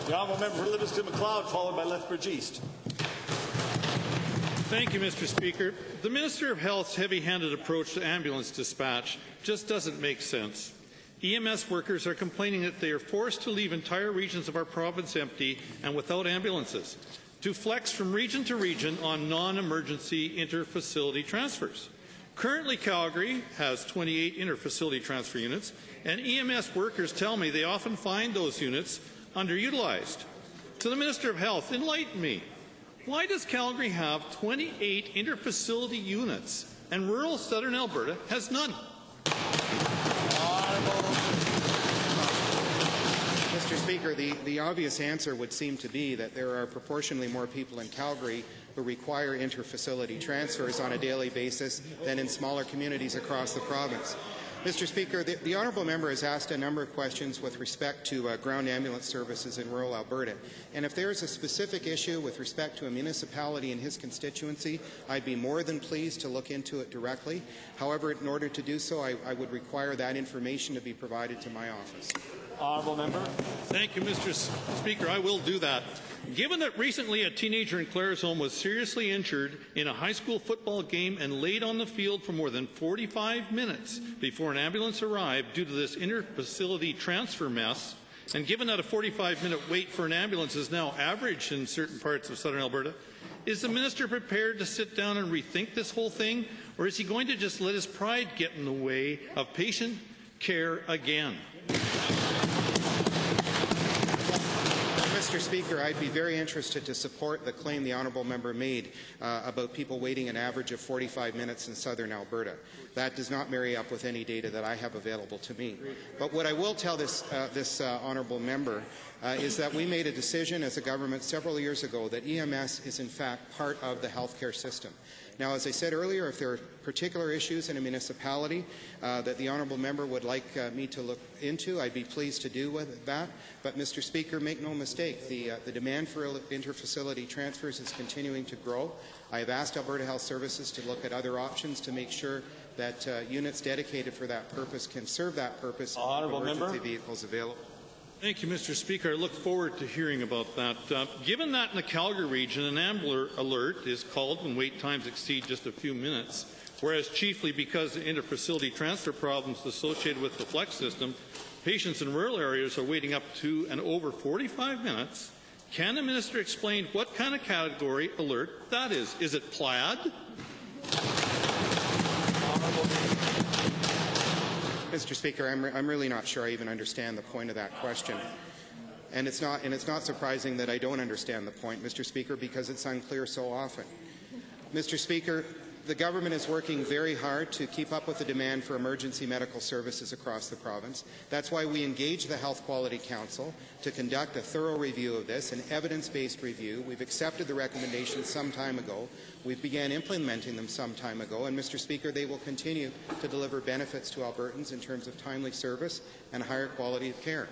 The honourable member for Livingston McLeod, followed by Lethbridge East. Thank you, Mr. Speaker. The Minister of Health's heavy-handed approach to ambulance dispatch just doesn't make sense. EMS workers are complaining that they are forced to leave entire regions of our province empty and without ambulances, to flex from region to region on non-emergency inter-facility transfers. Currently, Calgary has 28 inter-facility transfer units, and EMS workers tell me they often find those units underutilized. To the Minister of Health, enlighten me. Why does Calgary have 28 inter-facility units and rural southern Alberta has none? Mr. Speaker, the obvious answer would seem to be that there are proportionally more people in Calgary who require inter-facility transfers on a daily basis than in smaller communities across the province. Mr. Speaker, the honourable member has asked a number of questions with respect to ground ambulance services in rural Alberta. And if there is a specific issue with respect to a municipality in his constituency, I'd be more than pleased to look into it directly. However, in order to do so, I would require that information to be provided to my office. Honourable member. Thank you, Mr. Speaker. I will do that. Given that recently a teenager in Claresholm was seriously injured in a high school football game and laid on the field for more than 45 minutes before an ambulance arrived due to this inter-facility transfer mess, and given that a 45-minute wait for an ambulance is now average in certain parts of southern Alberta, is the minister prepared to sit down and rethink this whole thing, or is he going to just let his pride get in the way of patient care again? Mr. Speaker, I'd be very interested to support the claim the honourable member made about people waiting an average of 45 minutes in southern Alberta. That does not marry up with any data that I have available to me. But what I will tell this honourable member is that we made a decision as a government several years ago that EMS is in fact part of the healthcare system. Now, as I said earlier, if there are particular issues in a municipality that the honourable member would like me to look into, I'd be pleased to do that. But, Mr. Speaker, make no mistake, the demand for inter-facility transfers is continuing to grow. I have asked Alberta Health Services to look at other options to make sure that units dedicated for that purpose can serve that purpose with emergency vehicles available. Thank you, Mr. Speaker. I look forward to hearing about that. Given that in the Calgary region, an ambulance alert is called when wait times exceed just a few minutes, whereas chiefly because of inter-facility transfer problems associated with the flex system, patients in rural areas are waiting up to and over 45 minutes, can the minister explain what kind of category alert that is? Is it plaid? Mr. Speaker, I'm really not sure I even understand the point of that question. And it's not surprising that I don't understand the point, Mr. Speaker, because it's unclear so often. Mr. Speaker, the government is working very hard to keep up with the demand for emergency medical services across the province. That's why we engaged the Health Quality Council to conduct a thorough review of this, an evidence-based review. We've accepted the recommendations some time ago. We began implementing them some time ago, and Mr. Speaker, they will continue to deliver benefits to Albertans in terms of timely service and higher quality of care.